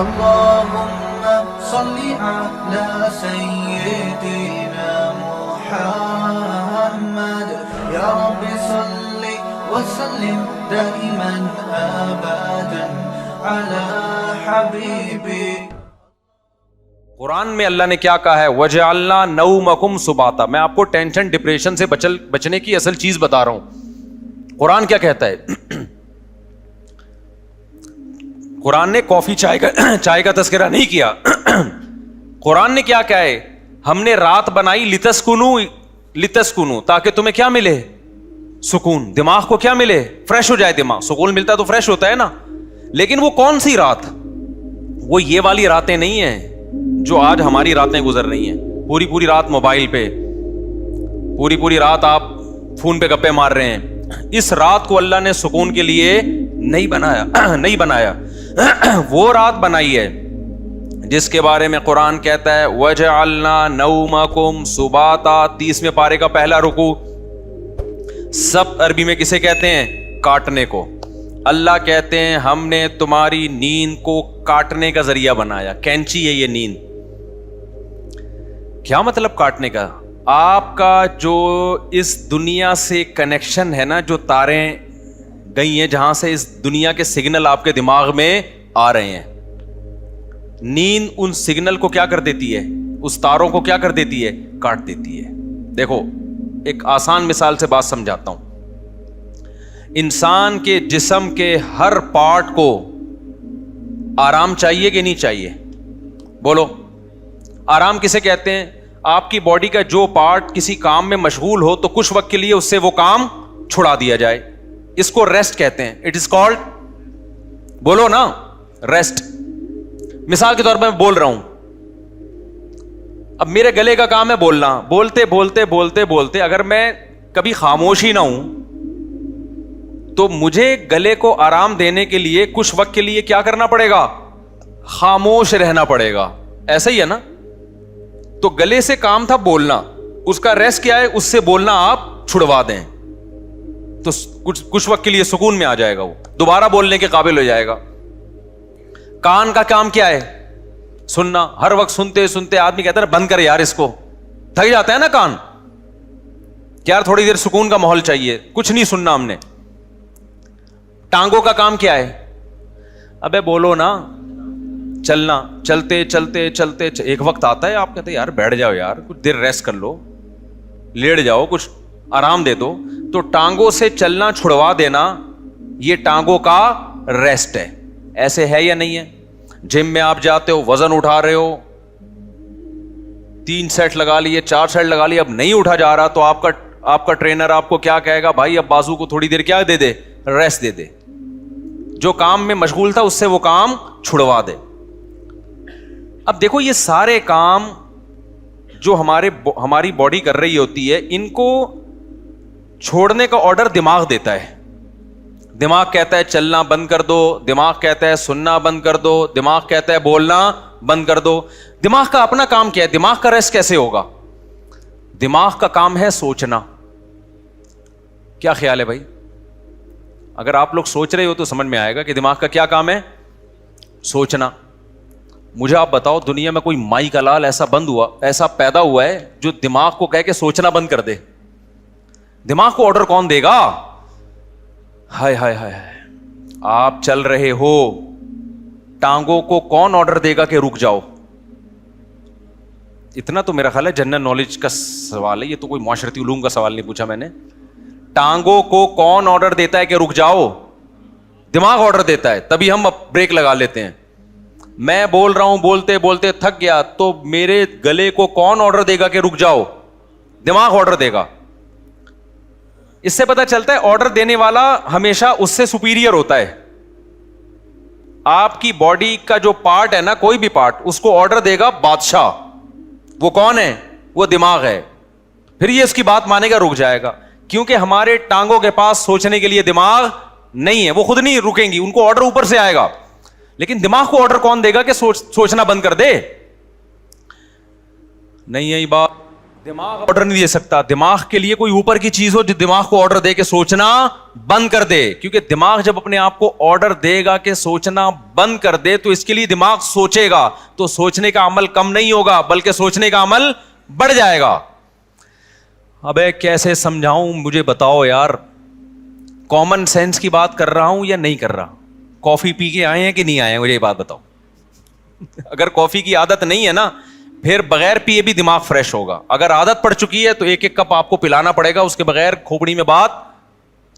اللهم صل على سيدنا محمد يا رب صل وسلم دائما ابدا على حبيبي. قرآن میں اللہ نے کیا کہا ہے؟ وَجَعَلْنَا نَوْمَكُمْ سُبَاتًا. میں آپ کو ٹینشن ڈپریشن سے بچنے کی اصل چیز بتا رہا ہوں. قرآن کیا کہتا ہے؟ قرآن نے کافی چائے کا تذکرہ نہیں کیا. قرآن نے کیا کہا ہے؟ ہم نے رات بنائی لتسکنو تاکہ تمہیں کیا ملے؟ سکون. دماغ کو کیا ملے؟ فریش ہو جائے دماغ. سکون ملتا ہے تو فریش ہوتا ہے نا. لیکن وہ کون سی رات؟ وہ یہ والی راتیں نہیں ہیں جو آج ہماری راتیں گزر رہی ہیں. پوری رات موبائل پہ, پوری رات آپ فون پہ گپے مار رہے ہیں. اس رات کو اللہ نے سکون کے لیے نہیں بنایا. وہ رات بنائی ہے جس کے بارے میں قرآن کہتا ہے وَجَعَلْنَا نَوْمَكُمْ سُبَاتًا. 30ویں پارے کا پہلا رکوع. سب عربی میں کسے کہتے ہیں؟ کاٹنے کو. اللہ کہتے ہیں ہم نے تمہاری نیند کو کاٹنے کا ذریعہ بنایا. کینچی ہے یہ نیند. کیا مطلب کاٹنے کا؟ آپ کا جو اس دنیا سے کنیکشن ہے نا, جو تاریں گئی ہیں جہاں سے اس دنیا کے سگنل آپ کے دماغ میں آ رہے ہیں, نیند ان سگنل کو کیا کر دیتی ہے؟ اس تاروں کو کیا کر دیتی ہے؟ کاٹ دیتی ہے. دیکھو ایک آسان مثال سے بات سمجھاتا ہوں. انسان کے جسم کے ہر پارٹ کو آرام چاہیے کہ نہیں چاہیے؟ بولو. آرام کسے کہتے ہیں؟ آپ کی باڈی کا جو پارٹ کسی کام میں مشغول ہو تو کچھ وقت کے لیے اس سے وہ کام چھڑا دیا جائے, اس کو ریسٹ کہتے ہیں. اٹ از کالڈ, بولو نا, ریسٹ. مثال کے طور پر میں بول رہا ہوں, اب میرے گلے کا کام ہے بولنا. بولتے اگر میں کبھی خاموش ہی نہ ہوں تو مجھے گلے کو آرام دینے کے لیے کچھ وقت کے لیے کیا کرنا پڑے گا؟ خاموش رہنا پڑے گا. ایسا ہی ہے نا. تو گلے سے کام تھا بولنا, اس کا ریسٹ کیا ہے؟ اس سے بولنا آپ چھڑوا دیں تو کچھ وقت کے لیے سکون میں آ جائے گا, وہ دوبارہ بولنے کے قابل ہو جائے گا. کان کا کام کیا ہے؟ سننا. ہر وقت سنتے آدمی کہتا ہے بند کر یار, اس کو تھک جاتا ہے نا کان, یار تھوڑی دیر سکون کا ماحول چاہیے, کچھ نہیں سننا ہم نے. ٹانگوں کا کام کیا ہے؟ ابے بولو نا, چلنا. چلتے ایک وقت آتا ہے آپ کہتے ہیں یار بیٹھ جاؤ یار, کچھ دیر ریسٹ کر لو, لیٹ جاؤ, کچھ آرام دے دو. تو ٹانگوں سے چلنا چھڑوا دینا یہ ٹانگوں کا ریسٹ ہے. ایسے ہے یا نہیں ہے؟ جم میں آپ جاتے ہو, وزن اٹھا رہے ہو, 3 سیٹ لگا لیے, 4 سیٹ لگا لیے, اب نہیں اٹھا جا رہا تو آپ کا ٹرینر آپ کو کیا کہے گا؟ بھائی اب بازو کو تھوڑی دیر کیا دے دے؟ ریسٹ دے دے. جو کام میں مشغول تھا اس سے وہ کام چھڑوا دے. اب دیکھو یہ سارے کام جو ہماری باڈی کر رہی ہوتی ہے, ان کو چھوڑنے کا آرڈر دماغ دیتا ہے. دماغ کہتا ہے چلنا بند کر دو, دماغ کہتا ہے سننا بند کر دو, دماغ کہتا ہے بولنا بند کر دو. دماغ کا اپنا کام کیا ہے؟ دماغ کا ریسٹ کیسے ہوگا؟ دماغ کا کام ہے سوچنا. کیا خیال ہے بھائی؟ اگر آپ لوگ سوچ رہے ہو تو سمجھ میں آئے گا کہ دماغ کا کیا کام ہے؟ سوچنا. مجھے آپ بتاؤ دنیا میں کوئی مائی کا لال ایسا پیدا ہوا ہے جو دماغ کو کہہ کے سوچنا بند کر دے؟ دماغ کو آرڈر کون دے گا؟ ہائے ہائے ہائے, آپ چل رہے ہو, ٹانگوں کو کون آرڈر دے گا کہ رک جاؤ؟ اتنا تو میرا خیال ہے جنرل نالج کا سوال ہے, یہ تو کوئی معاشرتی علوم کا سوال نہیں پوچھا میں نے. ٹانگوں کو کون آرڈر دیتا ہے کہ رک جاؤ؟ دماغ آرڈر دیتا ہے, تبھی ہم بریک لگا لیتے ہیں. میں بول رہا ہوں بولتے تھک گیا تو میرے گلے کو کون آرڈر دے گا کہ رک جاؤ؟ دماغ آرڈر دے گا. اس سے پتا چلتا ہے آرڈر دینے والا ہمیشہ اس سے سپیریئر ہوتا ہے. آپ کی باڈی کا جو پارٹ ہے نا, کوئی بھی پارٹ, اس کو آرڈر دے گا بادشاہ. وہ کون ہے؟ وہ دماغ ہے. پھر یہ اس کی بات مانے گا, رک جائے گا. کیونکہ ہمارے ٹانگوں کے پاس سوچنے کے لیے دماغ نہیں ہے, وہ خود نہیں رکیں گی, ان کو آرڈر اوپر سے آئے گا. لیکن دماغ کو آرڈر کون دے گا کہ سوچنا بند کر دے؟ نہیں ہے بات. دماغ آرڈر نہیں دے سکتا. دماغ کے لیے کوئی اوپر کی چیز ہو جو دماغ کو آرڈر دے کہ سوچنا بند کر دے, کیونکہ دماغ جب اپنے آپ کو آرڈر دے گا کہ سوچنا بند کر دے تو اس کے لیے دماغ سوچے گا, تو سوچنے کا عمل کم نہیں ہوگا بلکہ سوچنے کا عمل بڑھ جائے گا. ابے کیسے سمجھاؤں, مجھے بتاؤ یار, کامن سینس کی بات کر رہا ہوں یا نہیں کر رہا؟ کافی پی کے آئے ہیں کہ نہیں آئے ہیں, مجھے یہ بات بتاؤ. اگر کافی کی عادت نہیں ہے نا, پھر بغیر پیے بھی دماغ فریش ہوگا. اگر عادت پڑ چکی ہے تو ایک ایک کپ آپ کو پلانا پڑے گا, اس کے بغیر کھوپڑی میں بات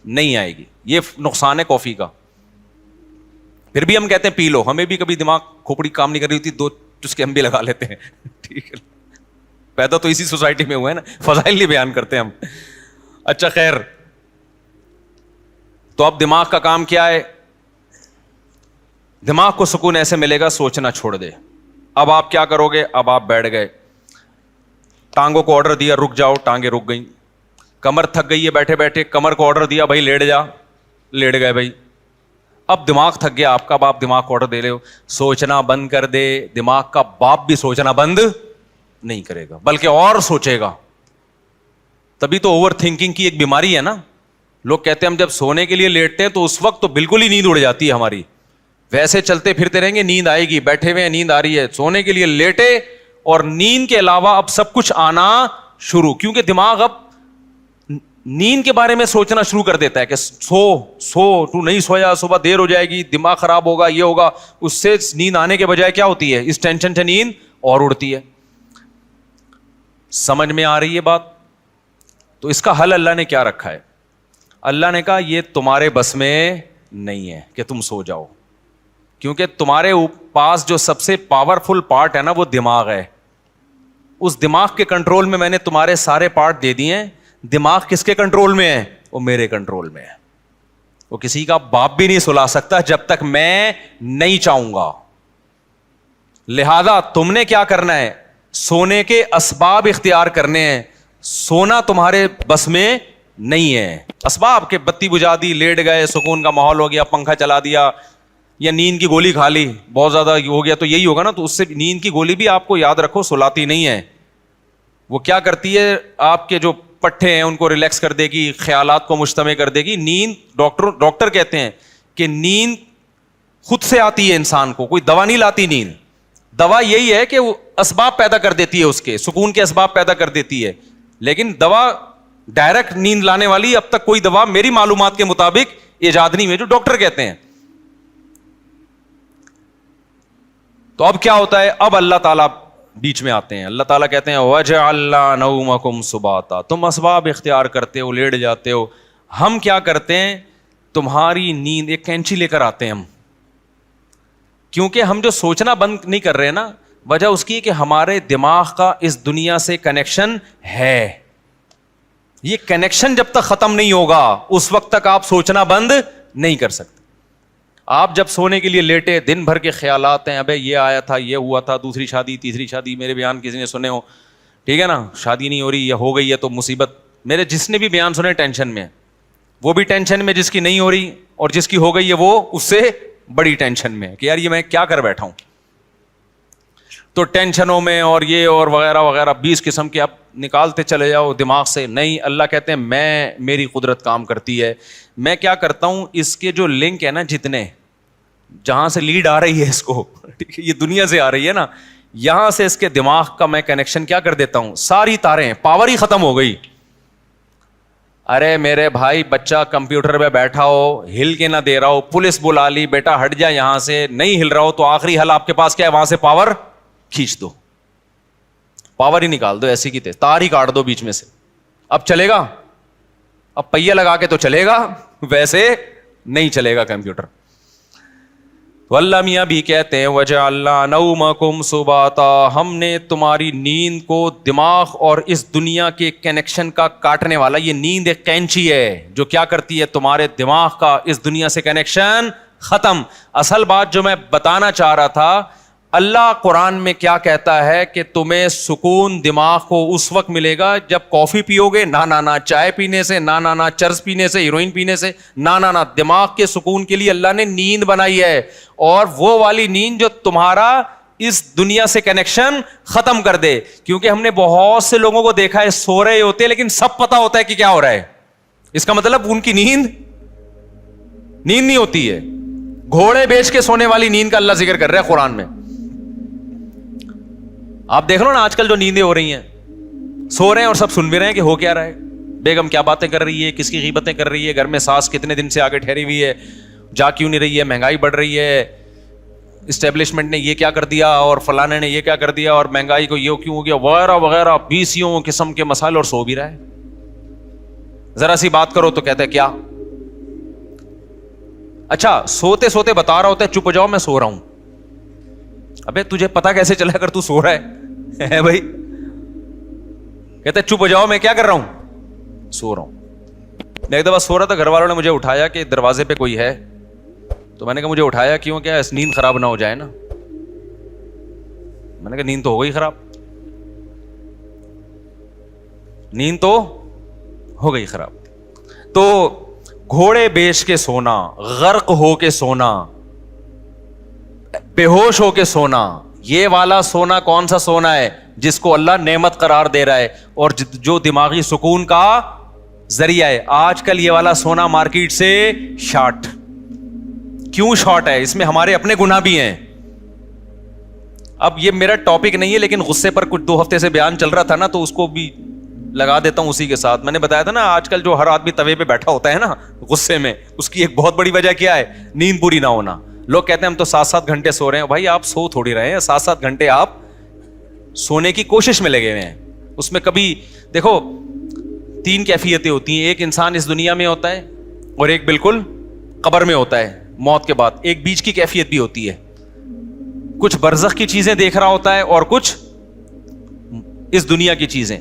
نہیں آئے گی. یہ نقصان ہے کافی کا. پھر بھی ہم کہتے ہیں پی لو, ہمیں بھی کبھی دماغ کھوپڑی کام نہیں کر رہی ہوتی, 2 چسکے ہم بھی لگا لیتے ہیں. ٹھیک ہے, پیدا تو اسی سوسائٹی میں ہوئے ہیں نا, فضائل نہیں بیان کرتے ہم. اچھا خیر, تو اب دماغ کا کام کیا ہے؟ دماغ کو سکون ایسے ملے گا سوچنا چھوڑ دے. اب آپ کیا کرو گے؟ اب آپ بیٹھ گئے, ٹانگوں کو آرڈر دیا رک جاؤ, ٹانگیں رک گئیں. کمر تھک گئی ہے بیٹھے بیٹھے, کمر کو آرڈر دیا بھائی لیٹ جا, لیٹ گئے بھائی. اب دماغ تھک گیا آپ کا, اب آپ دماغ کو آرڈر دے رہے ہو سوچنا بند کر دے. دماغ کا باپ بھی سوچنا بند نہیں کرے گا بلکہ اور سوچے گا. تبھی تو اوور تھنکنگ کی ایک بیماری ہے نا. لوگ کہتے ہیں ہم جب سونے کے لیے لیٹتے ہیں تو اس وقت تو بالکل ہی نیند اڑ جاتی ہے ہماری, ویسے چلتے پھرتے رہیں گے نیند آئے گی, بیٹھے ہوئے نیند آ رہی ہے, سونے کے لیے لیٹے اور نیند کے علاوہ اب سب کچھ آنا شروع, کیونکہ دماغ اب نیند کے بارے میں سوچنا شروع کر دیتا ہے کہ سو تو نہیں سویا, صبح دیر ہو جائے گی, دماغ خراب ہوگا, یہ ہوگا. اس سے نیند آنے کے بجائے کیا ہوتی ہے, اس ٹینشن سے نیند اور اڑتی ہے. سمجھ میں آ رہی ہے بات؟ تو اس کا حل اللہ نے کیا رکھا ہے؟ اللہ نے کہا یہ تمہارے بس میں نہیں ہے کہ تم سو جاؤ, کیونکہ تمہارے پاس جو سب سے پاورفل پارٹ ہے نا وہ دماغ ہے. اس دماغ کے کنٹرول میں نے تمہارے سارے پارٹ دے دیے ہیں. دماغ کس کے کنٹرول میں ہے؟ وہ میرے کنٹرول میں ہے. وہ کسی کا باپ بھی نہیں سلا سکتا جب تک میں نہیں چاہوں گا. لہذا تم نے کیا کرنا ہے؟ سونے کے اسباب اختیار کرنے ہیں. سونا تمہارے بس میں نہیں ہے. اسباب کے بتی بجھا دی, لیٹ گئے, سکون کا ماحول ہو گیا, پنکھا چلا دیا, یا نیند کی گولی کھا لی, بہت زیادہ ہو گیا تو یہی ہوگا نا. تو اس سے نیند کی گولی بھی آپ کو یاد رکھو سلاتی نہیں ہے. وہ کیا کرتی ہے, آپ کے جو پٹھے ہیں ان کو ریلیکس کر دے گی, خیالات کو مجتمع کر دے گی. نیند ڈاکٹر کہتے ہیں کہ نیند خود سے آتی ہے انسان کو, کوئی دوا نہیں لاتی نیند. دوا یہی ہے کہ وہ اسباب پیدا کر دیتی ہے, اس کے سکون کے اسباب پیدا کر دیتی ہے. لیکن دوا ڈائریکٹ نیند لانے والی اب تک کوئی دوا میری معلومات کے مطابق ایجاد نہیں ہوئی, جو ڈاکٹر کہتے ہیں. تو اب کیا ہوتا ہے؟ اب اللہ تعالیٰ بیچ میں آتے ہیں. اللہ تعالیٰ کہتے ہیں وَجَعَلْنَا نَوْمَكُمْ سُبَاتًا, تم اسباب اختیار کرتے ہو, لیٹ جاتے ہو. ہم کیا کرتے ہیں؟ تمہاری نیند, ایک کینچی لے کر آتے ہیں ہم, کیونکہ ہم جو سوچنا بند نہیں کر رہے نا, وجہ اس کی کہ ہمارے دماغ کا اس دنیا سے کنیکشن ہے. یہ کنیکشن جب تک ختم نہیں ہوگا اس وقت تک آپ سوچنا بند نہیں کر سکتے. آپ جب سونے کے لیے لیٹے, دن بھر کے خیالات ہیں, ابے یہ آیا تھا, یہ ہوا تھا, دوسری شادی, تیسری شادی, میرے بیان کسی نے سنے ہو, ٹھیک ہے نا, شادی نہیں ہو رہی یا ہو گئی ہے تو مصیبت. میرے جس نے بھی بیان سنے ٹینشن میں, وہ بھی ٹینشن میں جس کی نہیں ہو رہی, اور جس کی ہو گئی ہے وہ اس سے بڑی ٹینشن میں کہ یار یہ میں کیا کر بیٹھا ہوں. تو ٹینشنوں میں اور یہ اور وغیرہ وغیرہ 20 قسم کے آپ نکالتے چلے جاؤ دماغ سے. نہیں, اللہ کہتے ہیں میری قدرت کام کرتی ہے. میں کیا کرتا ہوں, اس کے جو لنک ہے نا, جتنے جہاں سے لیڈ آ رہی ہے اس کو, یہ دنیا سے آ رہی ہے نا, یہاں سے اس کے دماغ کا میں کنیکشن کیا کر دیتا ہوں, ساری تاریں, پاور ہی ختم ہو گئی. ارے میرے بھائی, بچہ کمپیوٹر پہ بیٹھا ہو, ہل کے نہ دے رہا ہو, پولیس بلا لی, بیٹا ہٹ جا یہاں سے, نہیں ہل رہا ہو, تو آخری حل آپ کے پاس کیا ہے, وہاں سے پاور کھینچ دو, پاور ہی نکال دو, ایسی کی تار ہی کاٹ دو بیچ میں سے. اب چلے گا؟ اب پہیہ لگا کے تو چلے گا, ویسے نہیں چلے گا کمپیوٹر. تو اللہ میاں بھی کہتے ہیں وَجَعَلْنَا نَوْمَكُمْ سُبَاتًا, ہم نے تمہاری نیند کو دماغ اور اس دنیا کے کنیکشن کا کاٹنے والا, یہ نیند ایک کینچی ہے جو کیا کرتی ہے, تمہارے دماغ کا اس دنیا سے کنیکشن ختم. اصل بات جو میں بتانا چاہ رہا تھا, اللہ قرآن میں کیا کہتا ہے کہ تمہیں سکون دماغ کو اس وقت ملے گا جب کافی پیو گے, نہ چائے پینے سے, نہ چرس پینے سے, ہیروئن پینے سے, نہ دماغ کے سکون کے لیے اللہ نے نیند بنائی ہے. اور وہ والی نیند جو تمہارا اس دنیا سے کنیکشن ختم کر دے. کیونکہ ہم نے بہت سے لوگوں کو دیکھا ہے سو رہے ہوتے ہیں لیکن سب پتا ہوتا ہے کہ کیا ہو رہا ہے. اس کا مطلب ان کی نیند نہیں ہوتی ہے. گھوڑے بیچ کے سونے والی نیند کا اللہ ذکر کر رہا ہے قرآن میں. آپ دیکھ لو نا آج کل جو نیندیں ہو رہی ہیں, سو رہے ہیں اور سب سن بھی رہے ہیں کہ ہو کیا رہا ہے, بیگم کیا باتیں کر رہی ہے, کس کی غیبتیں کر رہی ہے, گھر میں ساس کتنے دن سے آگے ٹھہری ہوئی ہے, جا کیوں نہیں رہی ہے, مہنگائی بڑھ رہی ہے, اسٹیبلشمنٹ نے یہ کیا کر دیا اور فلانے نے یہ کیا کر دیا اور مہنگائی کو یہ کیوں ہو گیا وغیرہ وغیرہ 20 قسم کے مسائل, اور سو بھی رہا ہے. ذرا سی بات کرو تو کہتے ہیں کیا, اچھا سوتے سوتے بتا رہا ہوتا ہے چپ ہو جاؤ میں سو رہا ہوں. ابے تجھے پتا کیسے چلا اگر تو سو رہا ہے بھائی. کہتے چپ ہو جاؤ میں کیا کر رہا ہوں, سو رہا ہوں. میں ایک دفعہ سو رہا تھا, گھر والوں نے مجھے اٹھایا کہ دروازے پہ کوئی ہے, تو میں نے کہا مجھے اٹھایا کیوں, کیا نیند خراب نہ ہو جائے نا. میں نے کہا نیند تو ہو گئی خراب, نیند تو ہو گئی خراب. تو گھوڑے بیچ کے سونا, غرق ہو کے سونا, بے ہوش ہو کے سونا, یہ والا سونا کون سا سونا ہے جس کو اللہ نعمت قرار دے رہا ہے اور جو دماغی سکون کا ذریعہ ہے. آج کل یہ والا سونا مارکیٹ سے شارٹ. کیوں شارٹ ہے؟ اس میں ہمارے اپنے گناہ بھی ہیں. اب یہ میرا ٹاپک نہیں ہے لیکن غصے پر کچھ 2 ہفتے سے بیان چل رہا تھا نا, تو اس کو بھی لگا دیتا ہوں اسی کے ساتھ. میں نے بتایا تھا نا آج کل جو ہر آدمی توے پہ بیٹھا ہوتا ہے نا غصے میں, اس کی ایک بہت بڑی وجہ کیا ہے, نیند پوری نہ ہونا. لوگ کہتے ہیں ہم تو 7-7 گھنٹے سو رہے ہیں. بھائی آپ سو تھوڑی رہے ہیں, 7-7 گھنٹے آپ سونے کی کوشش میں لگے ہوئے ہیں. اس میں کبھی دیکھو 3 کیفیتیں ہوتی ہیں. ایک انسان اس دنیا میں ہوتا ہے اور ایک بالکل قبر میں ہوتا ہے موت کے بعد. ایک بیچ کی کیفیت بھی ہوتی ہے, کچھ برزخ کی چیزیں دیکھ رہا ہوتا ہے اور کچھ اس دنیا کی چیزیں.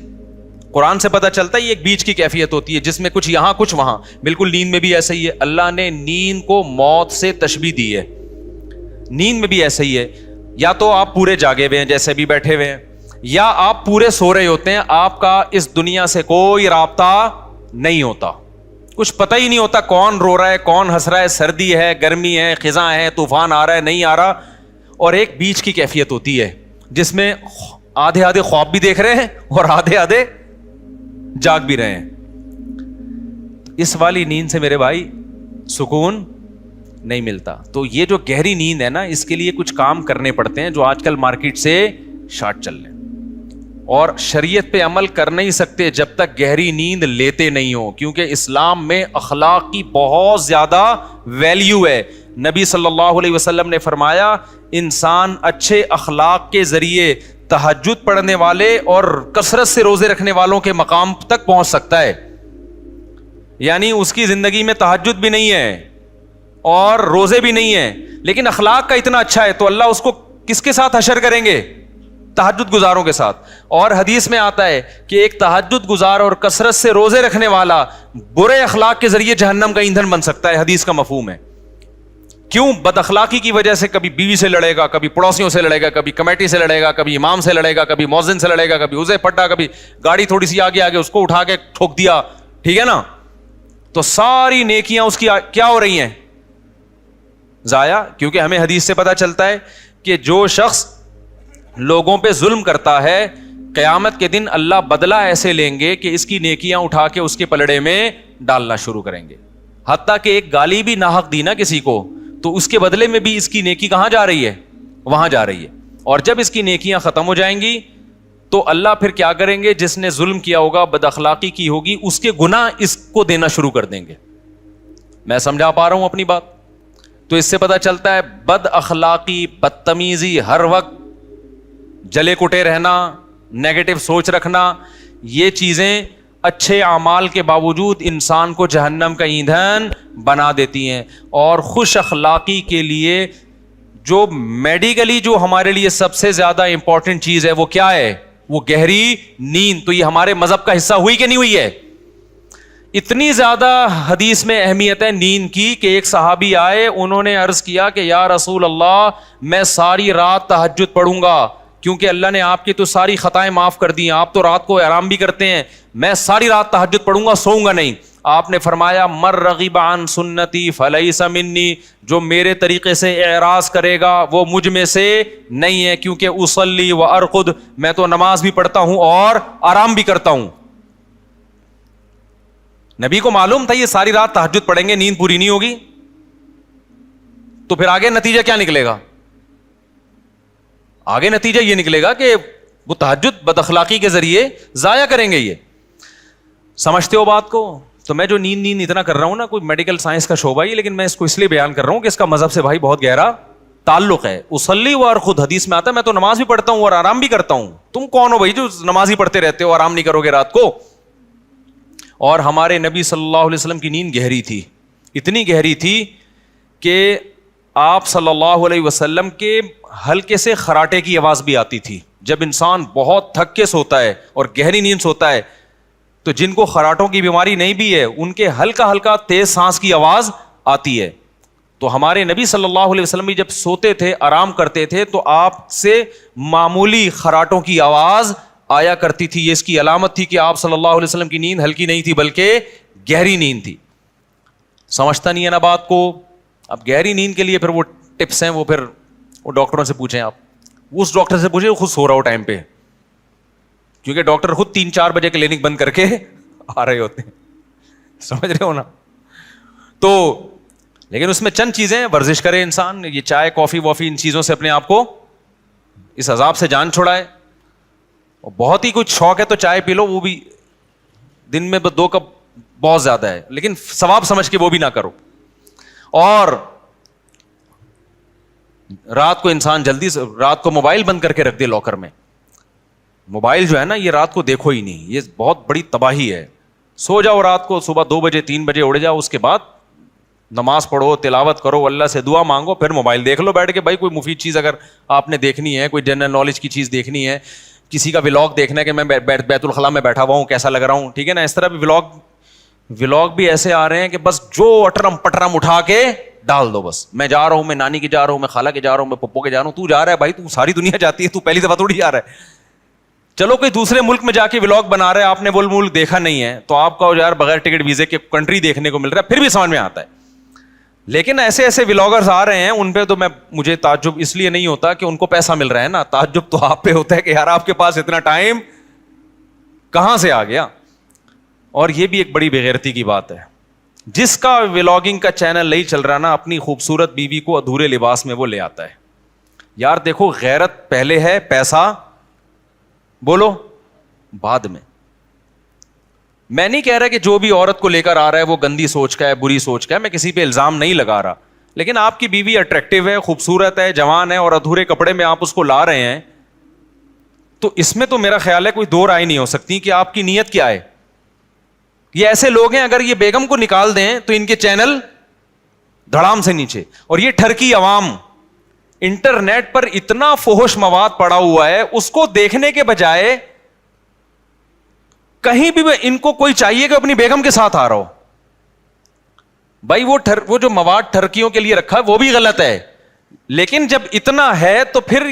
قرآن سے پتہ چلتا ہے یہ ایک بیچ کی کیفیت ہوتی ہے جس میں کچھ یہاں کچھ وہاں. بالکل نیند میں بھی ایسا ہی ہے. اللہ نے نیند کو موت سے تشبیہ دی ہے. نیند میں بھی ایسا ہی ہے, یا تو آپ پورے جاگے ہوئے ہیں جیسے بھی بیٹھے ہوئے ہیں, یا آپ پورے سو رہے ہوتے ہیں. آپ کا اس دنیا سے کوئی رابطہ نہیں ہوتا, کچھ پتہ ہی نہیں ہوتا کون رو رہا ہے کون ہنس رہا ہے, سردی ہے گرمی ہے خزاں ہے طوفان آ رہا ہے نہیں آ رہا. اور ایک بیچ کی کیفیت ہوتی ہے جس میں آدھے خواب بھی دیکھ رہے ہیں اور آدھے جاگ بھی رہے ہیں. اس والی نیند سے میرے بھائی سکون نہیں ملتا. تو یہ جو گہری نیند ہے نا, اس کے لیے کچھ کام کرنے پڑتے ہیں جو آج کل مارکیٹ سے شارٹ چل رہے ہیں, اور شریعت پہ عمل کر نہیں سکتے جب تک گہری نیند لیتے نہیں ہو. کیونکہ اسلام میں اخلاق کی بہت زیادہ ویلیو ہے. نبی صلی اللہ علیہ وسلم نے فرمایا انسان اچھے اخلاق کے ذریعے تہجد پڑھنے والے اور کثرت سے روزے رکھنے والوں کے مقام تک پہنچ سکتا ہے. یعنی اس کی زندگی میں تہجد بھی نہیں ہے اور روزے بھی نہیں ہیں, لیکن اخلاق کا اتنا اچھا ہے تو اللہ اس کو کس کے ساتھ حشر کریں گے, تہجد گزاروں کے ساتھ. اور حدیث میں آتا ہے کہ ایک تہجد گزار اور کثرت سے روزے رکھنے والا برے اخلاق کے ذریعے جہنم کا ایندھن بن سکتا ہے. حدیث کا مفہوم ہے. کیوں؟ بد اخلاقی کی وجہ سے کبھی بیوی سے لڑے گا, کبھی پڑوسیوں سے لڑے گا, کبھی کمیٹی سے لڑے گا, کبھی امام سے لڑے گا, کبھی مؤذن سے لڑے گا, کبھی اسے پٹا, کبھی گاڑی تھوڑی سی آگے اس کو اٹھا کے ٹھوک دیا, ٹھیک ہے نا. تو ساری نیکیاں اس کی کیا ہو رہی ہیں, ضائع. کیونکہ ہمیں حدیث سے پتہ چلتا ہے کہ جو شخص لوگوں پہ ظلم کرتا ہے قیامت کے دن اللہ بدلہ ایسے لیں گے کہ اس کی نیکیاں اٹھا کے اس کے پلڑے میں ڈالنا شروع کریں گے. حتیٰ کہ ایک گالی بھی ناحق دی نا کسی کو, تو اس کے بدلے میں بھی اس کی نیکی کہاں جا رہی ہے, وہاں جا رہی ہے. اور جب اس کی نیکیاں ختم ہو جائیں گی تو اللہ پھر کیا کریں گے, جس نے ظلم کیا ہوگا بد اخلاقی کی ہوگی اس کے گناہ اس کو دینا شروع کر دیں گے. میں سمجھا پا رہا ہوں اپنی بات؟ تو اس سے پتہ چلتا ہے بد اخلاقی, بدتمیزی, ہر وقت جلے کٹے رہنا, نیگیٹو سوچ رکھنا, یہ چیزیں اچھے اعمال کے باوجود انسان کو جہنم کا ایندھن بنا دیتی ہیں. اور خوش اخلاقی کے لیے جو میڈیکلی جو ہمارے لیے سب سے زیادہ امپورٹنٹ چیز ہے وہ کیا ہے, وہ گہری نیند. تو یہ ہمارے مذہب کا حصہ ہوئی کہ نہیں ہوئی ہے؟ اتنی زیادہ حدیث میں اہمیت ہے نیند کی کہ ایک صحابی آئے, انہوں نے عرض کیا کہ یا رسول اللہ میں ساری رات تہجد پڑھوں گا, کیونکہ اللہ نے آپ کی تو ساری خطائیں معاف کر دی ہیں, آپ تو رات کو آرام بھی کرتے ہیں, میں ساری رات تہجد پڑھوں گا, سوؤں گا نہیں. آپ نے فرمایا مر رغب عن سنتی فلیس منی, جو میرے طریقے سے اعراض کرے گا وہ مجھ میں سے نہیں ہے, کیونکہ اصلی و ارقد, میں تو نماز بھی پڑھتا ہوں اور آرام بھی کرتا ہوں. نبی کو معلوم تھا یہ ساری رات تہجد پڑھیں گے, نیند پوری نہیں ہوگی, تو پھر آگے نتیجہ کیا نکلے گا؟ آگے نتیجہ یہ نکلے گا کہ وہ تہجد بد اخلاقی کے ذریعے ضائع کریں گے. یہ سمجھتے ہو بات کو؟ تو میں جو نیند اتنا کر رہا ہوں نا, کوئی میڈیکل سائنس کا شعبہ ہی, لیکن میں اس کو اس لیے بیان کر رہا ہوں کہ اس کا مذہب سے بھائی بہت گہرا تعلق ہے. اصلی و ارقد حدیث میں آتا ہے میں تو نماز بھی پڑھتا ہوں اور آرام بھی کرتا ہوں. تم کون ہو بھائی جو نماز ہی پڑھتے رہتے ہو, آرام نہیں کرو گے رات کو؟ اور ہمارے نبی صلی اللہ علیہ وسلم کی نیند گہری تھی, اتنی گہری تھی کہ آپ صلی اللہ علیہ وسلم کے ہلکے سے خراٹے کی آواز بھی آتی تھی. جب انسان بہت تھک کے سوتا ہے اور گہری نیند سوتا ہے, تو جن کو خراٹوں کی بیماری نہیں بھی ہے ان کے ہلکا ہلکا تیز سانس کی آواز آتی ہے. تو ہمارے نبی صلی اللہ علیہ وسلم بھی جب سوتے تھے, آرام کرتے تھے, تو آپ سے معمولی خراٹوں کی آواز آیا کرتی تھی. یہ اس کی علامت تھی کہ آپ صلی اللہ علیہ وسلم کی نیند ہلکی نہیں تھی بلکہ گہری نیند تھی. سمجھتا نہیں ہے نا بات کو؟ اب گہری نیند کے لیے پھر وہ ٹپس ہیں, وہ ڈاکٹروں سے پوچھیں, آپ اس ڈاکٹر سے پوچھیں خود سو رہا ہو ٹائم پہ, کیونکہ ڈاکٹر خود 3-4 بجے کلینک بند کر کے آ رہے ہوتے ہیں. سمجھ رہے ہو نا؟ تو لیکن اس میں چند چیزیں, ورزش کرے انسان, یہ چائے کافی وافی ان چیزوں سے اپنے آپ کو اس عذاب سے جان چھڑائے. اور بہت ہی کچھ شوق ہے تو چائے پی لو, وہ بھی دن میں 2 کپ بہت زیادہ ہے, لیکن ثواب سمجھ کے وہ بھی نہ کرو. اور رات کو انسان جلدی سے, رات کو موبائل بند کر کے رکھ دے لاکر میں. موبائل جو ہے نا یہ رات کو دیکھو ہی نہیں, یہ بہت بڑی تباہی ہے. سو جاؤ رات کو, صبح 2 بجے 3 بجے اڑ جاؤ, اس کے بعد نماز پڑھو, تلاوت کرو, اللہ سے دعا مانگو, پھر موبائل دیکھ لو بیٹھ کے. بھائی کوئی مفید چیز اگر آپ نے دیکھنی ہے, کوئی جنرل نالج کی چیز دیکھنی ہے, کسی کا ولاگ دیکھنا ہے کہ میں بیت الخلاء میں بیٹھا ہوا ہوں کیسا لگ رہا ہوں, ٹھیک ہے نا, اس طرح بھی ولاگ بھی ایسے آ رہے ہیں کہ بس جو اٹرم پٹرم اٹھا کے ڈال دو. بس میں جا رہا ہوں, میں نانی کے جا رہا ہوں, میں خالہ کے جا رہا ہوں, میں پپو کے جا رہا ہوں. تو جا رہا ہے بھائی, تو ساری دنیا جاتی ہے, تو پہلی دفعہ تھوڑی جا رہا ہے. چلو کوئی دوسرے ملک میں جا کے ولاگ بنا رہا ہے, آپ نے وہ ملک دیکھا نہیں ہے, تو آپ کا یار بغیر ٹکٹ ویزے کے کنٹری دیکھنے کو مل رہا ہے, پھر بھی سمجھ میں آتا ہے. لیکن ایسے ولاگرز آ رہے ہیں, ان پہ تو مجھے تعجب اس لیے نہیں ہوتا کہ ان کو پیسہ مل رہا ہے نا, تعجب تو آپ پہ ہوتا ہے کہ یار آپ کے پاس اتنا ٹائم کہاں سے آ گیا. اور یہ بھی ایک بڑی بےغیرتی کی بات ہے, جس کا ولاگنگ کا چینل نہیں چل رہا نا, اپنی خوبصورت بیوی کو ادھورے لباس میں وہ لے آتا ہے. یار دیکھو, غیرت پہلے ہے, پیسہ بولو بعد میں. میں نہیں کہہ رہا کہ جو بھی عورت کو لے کر آ رہا ہے وہ گندی سوچ کا ہے, بری سوچ کا ہے, میں کسی پہ الزام نہیں لگا رہا. لیکن آپ کی بیوی اٹریکٹیو ہے, خوبصورت ہے, جوان ہے, اور ادھورے کپڑے میں آپ اس کو لا رہے ہیں, تو اس میں تو میرا خیال ہے کوئی دو رائے نہیں ہو سکتی کہ آپ کی نیت کیا ہے. یہ ایسے لوگ ہیں, اگر یہ بیگم کو نکال دیں تو ان کے چینل دھڑام سے نیچے. اور یہ ٹھرکی عوام, انٹرنیٹ پر اتنا فحش مواد پڑا ہوا ہے, اس کو دیکھنے کے بجائے کہیں بھی ان کو کوئی چاہیے کہ اپنی بیگم کے ساتھ آ رہا ہو. بھائی وہ جو مواد ٹھرکیوں کے لیے رکھا ہے وہ بھی غلط ہے, لیکن جب اتنا ہے تو پھر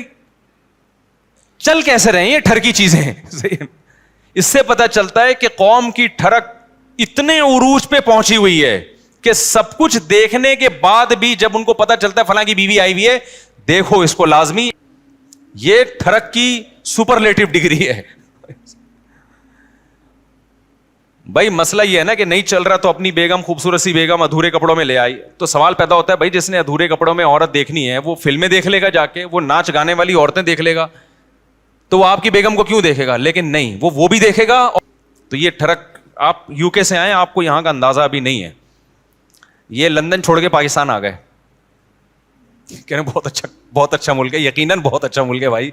چل کیسے رہے ہیں یہ ٹھرکی چیزیں. اس سے پتہ چلتا ہے کہ قوم کی ٹھرک اتنے عروج پہ پہنچی ہوئی ہے کہ سب کچھ دیکھنے کے بعد بھی جب ان کو پتہ چلتا ہے فلاں کی بیوی آئی ہوئی ہے, دیکھو اس کو لازمی, یہ ٹھرک کی سپرلیٹو ڈگری ہے. بھائی مسئلہ یہ ہے نا کہ نہیں چل رہا تو اپنی بیگم, خوبصورت سی بیگم ادھورے کپڑوں میں لے آئی. تو سوال پیدا ہوتا ہے بھائی جس نے ادھورے کپڑوں میں عورت دیکھنی ہے وہ فلمیں دیکھ لے گا جا کے, وہ ناچ گانے والی عورتیں دیکھ لے گا, تو وہ آپ کی بیگم کو کیوں دیکھے گا؟ لیکن نہیں, وہ بھی دیکھے گا. تو یہ ٹھرک, آپ یو کے سے آئے, آپ کو یہاں کا اندازہ ابھی نہیں ہے. یہ لندن چھوڑ کے پاکستان آ گئے, کہہ رہے بہت اچھا ملک ہے, یقیناً بہت اچھا ملک ہے بھائی.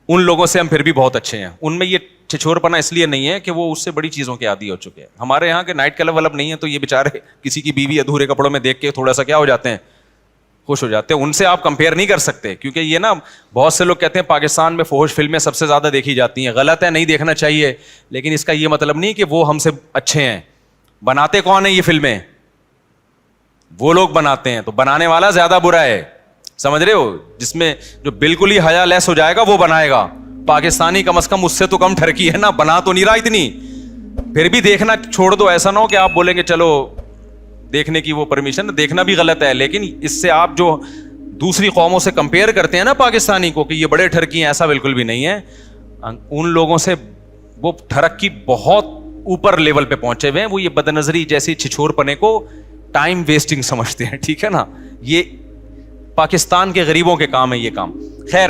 ان لوگوں سے ہم پھر بھی بہت اچھے ہیں. ان میں یہ چھچور پنا اس لیے نہیں ہے کہ وہ اس سے بڑی چیزوں کے عادی ہو چکے ہیں. ہمارے یہاں کے نائٹ کلب ولب نہیں ہے, تو یہ بیچارے کسی کی بیوی ادھورے کپڑوں میں دیکھ کے تھوڑا سا کیا ہو جاتے ہیں, خوش ہو جاتے ہیں. ان سے آپ کمپیئر نہیں کر سکتے, کیونکہ یہ نا بہت سے لوگ کہتے ہیں پاکستان میں فحش فلمیں سب سے زیادہ دیکھی جاتی ہیں. غلط ہے, نہیں دیکھنا چاہیے, لیکن اس کا یہ مطلب نہیں کہ وہ ہم سے اچھے ہیں. بناتے کون ہیں یہ فلمیں؟ وہ لوگ بناتے ہیں, تو بنانے والا زیادہ برا ہے. سمجھ رہے ہو؟ جس میں جو بالکل ہی حیا لیس ہو جائے گا وہ بنائے گا. پاکستانی کم از کم اس سے تو کم ٹھرکی ہے نا, بنا تو نہیں رہا اتنی, پھر بھی دیکھنا چھوڑ دو, ایسا نہ ہو کہ آپ بولیں گے چلو دیکھنے کی وہ پرمیشن, دیکھنا بھی غلط ہے, لیکن اس سے آپ جو دوسری قوموں سے کمپیئر کرتے ہیں نا پاکستانی کو کہ یہ بڑے ٹھرکی ہیں, ایسا بالکل بھی نہیں ہے. ان لوگوں سے وہ ٹھرکی بہت اوپر لیول پہ پہنچے ہوئے ہیں, وہ یہ بد نظری جیسی چھچور پنے کو ٹائم ویسٹنگ سمجھتے ہیں, ٹھیک ہے نا. یہ پاکستان کے غریبوں کے کام ہے یہ کام. خیر,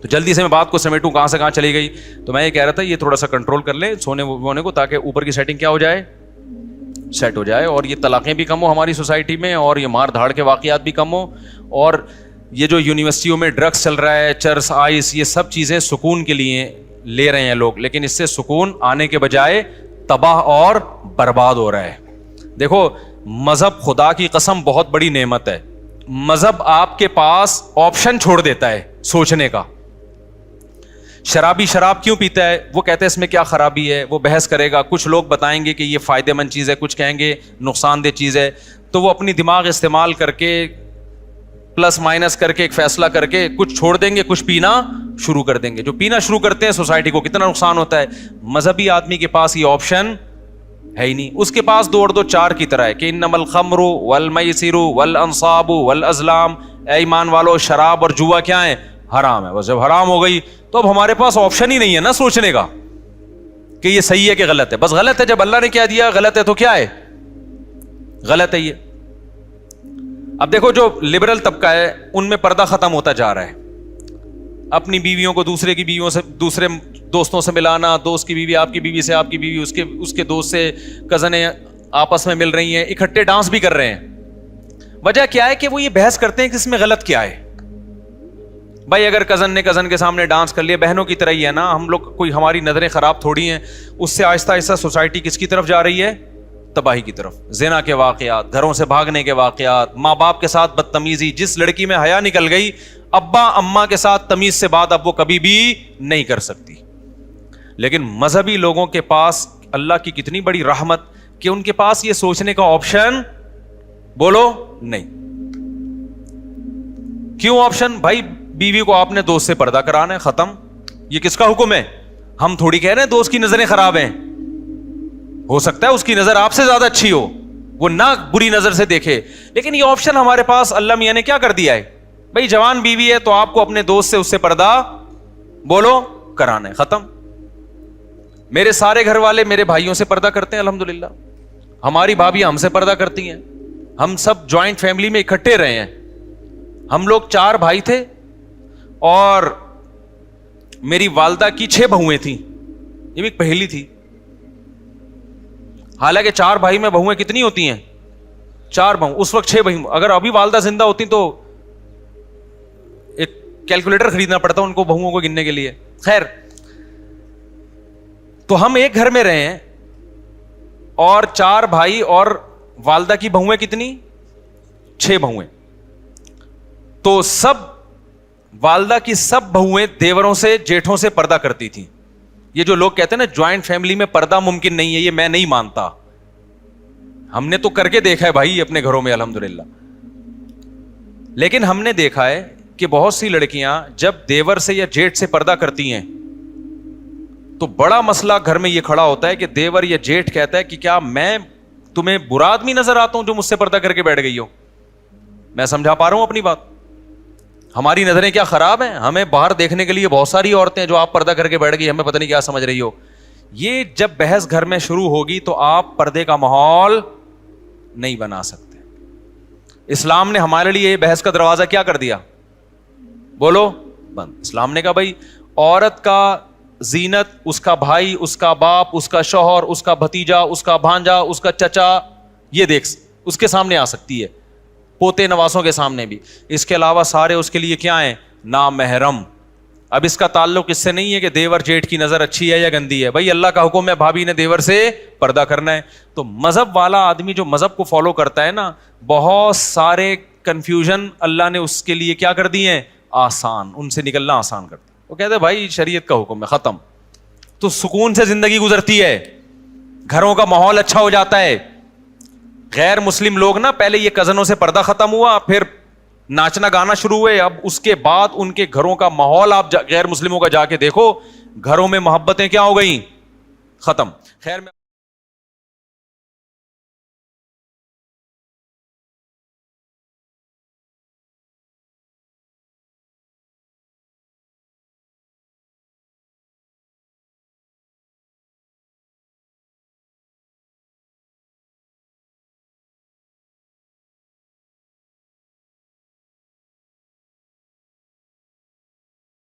تو جلدی سے میں بات کو سمیٹوں, کہاں سے کہاں چلی گئی. تو میں یہ کہہ رہا تھا یہ تھوڑا سا کنٹرول کر لیں سونے وونے کو, تاکہ اوپر کی سیٹنگ کیا ہو جائے, سیٹ ہو جائے, اور یہ طلاقیں بھی کم ہو ہماری سوسائٹی میں, اور یہ مار دھاڑ کے واقعات بھی کم ہو, اور یہ جو یونیورسٹیوں میں ڈرگس چل رہا ہے, چرس, آئس, یہ سب چیزیں سکون کے لیے لے رہے ہیں لوگ, لیکن اس سے سکون آنے کے بجائے تباہ اور برباد ہو رہا ہے. دیکھو مذہب خدا کی قسم بہت بڑی نعمت ہے. مذہب آپ کے پاس آپشن چھوڑ دیتا ہے سوچنے کا. شرابی شراب کیوں پیتا ہے, وہ کہتے ہیں اس میں کیا خرابی ہے, وہ بحث کرے گا. کچھ لوگ بتائیں گے کہ یہ فائدہ مند چیز ہے, کچھ کہیں گے نقصان دہ چیز ہے. تو وہ اپنی دماغ استعمال کر کے پلس مائنس کر کے ایک فیصلہ کر کے کچھ چھوڑ دیں گے, کچھ پینا شروع کر دیں گے. جو پینا شروع کرتے ہیں سوسائٹی کو کتنا نقصان ہوتا ہے. مذہبی آدمی کے پاس یہ آپشن ہے ہی نہیں. اس کے پاس 2 اور 2 4 کی طرح ہے کہ انما الخمر والمیسر والانصاب والازلام, اے ایمان والو شراب اور جوا کیا ہے, حرام ہے. بس جب حرام ہو گئی تو اب ہمارے پاس آپشن ہی نہیں ہے نا سوچنے کا کہ یہ صحیح ہے کہ غلط ہے. بس غلط ہے, جب اللہ نے کیا دیا غلط ہے تو کیا ہے, غلط ہے یہ. اب دیکھو جو لبرل طبقہ ہے ان میں پردہ ختم ہوتا جا رہا ہے. اپنی بیویوں کو دوسرے کی بیویوں سے, دوسرے دوستوں سے ملانا, دوست کی بیوی آپ کی بیوی سے, آپ کی بیوی اس کے دوست سے, کزنیں آپس میں مل رہی ہیں, اکٹھے ڈانس بھی کر رہے ہیں. وجہ کیا ہے کہ وہ یہ بحث کرتے ہیں کہ اس میں غلط کیا ہے. بھائی اگر کزن نے کزن کے سامنے ڈانس کر لیا, بہنوں کی طرح ہی ہے نا, ہم لوگ کوئی ہماری نظریں خراب تھوڑی ہیں. اس سے آہستہ آہستہ سوسائٹی کس کی طرف جا رہی ہے, تباہی کی طرف. زنا کے واقعات, گھروں سے بھاگنے کے واقعات, ماں باپ کے ساتھ بدتمیزی. جس لڑکی میں حیا نکل گئی, ابا اماں کے ساتھ تمیز سے بات اب وہ کبھی بھی نہیں کر سکتی. لیکن مذہبی لوگوں کے پاس اللہ کی کتنی بڑی رحمت کہ ان کے پاس یہ سوچنے کا آپشن بولو نہیں. کیوں آپشن؟ بھائی بیوی کو آپ نے دوست سے پردہ کرانا ہے, ختم. یہ کس کا حکم ہے؟ ہم تھوڑی کہہ رہے ہیں دوست کی نظریں خراب ہیں. ہو سکتا ہے اس کی نظر آپ سے زیادہ اچھی ہو, وہ نہ بری نظر سے دیکھے, لیکن یہ آپشن ہمارے پاس اللہ میاں نے کیا کر دیا ہے. بھائی جوان بیوی ہے تو آپ کو اپنے دوست سے اس سے پردہ بولو کرانا ہے, ختم. میرے سارے گھر والے میرے بھائیوں سے پردہ کرتے ہیں الحمدللہ. ہماری بھابھی ہم سے پردہ کرتی ہیں. ہم سب جوائنٹ فیملی میں اکٹھے رہے ہیں. ہم لوگ 4 بھائی تھے اور میری والدہ کی 6 بہویں تھیں. یہ بھی پہلی تھی. حالانکہ 4 بھائی میں بہویں کتنی ہوتی ہیں, 4 بہو, اس وقت 6 بہو. اگر ابھی والدہ زندہ ہوتی تو ایک کیلکولیٹر خریدنا پڑتا ان کو بہوؤں کو گننے کے لیے. خیر, تو ہم ایک گھر میں رہے ہیں اور 4 بھائی اور والدہ کی بہویں کتنی, 6 بہویں. تو سب والدہ کی سب بہویں دیوروں سے جیٹھوں سے پردہ کرتی تھیں. یہ جو لوگ کہتے ہیں نا جوائنٹ فیملی میں پردہ ممکن نہیں ہے, یہ میں نہیں مانتا. ہم نے تو کر کے دیکھا ہے بھائی اپنے گھروں میں الحمدللہ. لیکن ہم نے دیکھا ہے کہ بہت سی لڑکیاں جب دیور سے یا جیٹ سے پردہ کرتی ہیں تو بڑا مسئلہ گھر میں یہ کھڑا ہوتا ہے کہ دیور یا جیٹ کہتا ہے کہ کیا میں تمہیں برا آدمی نظر آتا ہوں جو مجھ سے پردہ کر کے بیٹھ گئی ہو. میں سمجھا پا رہا ہوں اپنی بات. ہماری نظریں کیا خراب ہیں, ہمیں باہر دیکھنے کے لیے بہت ساری عورتیں جو آپ پردہ کر کے بیٹھ گئی, ہمیں پتہ نہیں کیا سمجھ رہی ہو. یہ جب بحث گھر میں شروع ہوگی تو آپ پردے کا ماحول نہیں بنا سکتے. اسلام نے ہمارے لیے یہ بحث کا دروازہ کیا کر دیا, بولو بند. اسلام نے کہا بھائی عورت کا زینت اس کا بھائی, اس کا باپ, اس کا شوہر, اس کا بھتیجا, اس کا بھانجا, اس کا چچا, یہ دیکھ اس کے سامنے آ سکتی ہے, پوتے نواسوں کے سامنے بھی. اس کے علاوہ سارے اس کے لیے کیا ہیں, نامحرم. اب اس کا تعلق اس سے نہیں ہے کہ دیور جیٹ کی نظر اچھی ہے یا گندی ہے. بھائی اللہ کا حکم ہے بھابھی نے دیور سے پردہ کرنا ہے. تو مذہب والا آدمی جو مذہب کو فالو کرتا ہے نا, بہت سارے کنفیوژن اللہ نے اس کے لیے کیا کر دیے ہیں, آسان, ان سے نکلنا آسان کرتا. وہ کہتے ہیں بھائی شریعت کا حکم ہے, ختم. تو سکون سے زندگی گزرتی ہے, گھروں کا ماحول اچھا ہو جاتا ہے. غیر مسلم لوگ نا پہلے یہ کزنوں سے پردہ ختم ہوا, پھر ناچنا گانا شروع ہوئے, اب اس کے بعد ان کے گھروں کا ماحول آپ غیر مسلموں کا جا کے دیکھو, گھروں میں محبتیں کیا ہو گئیں, ختم. خیر میں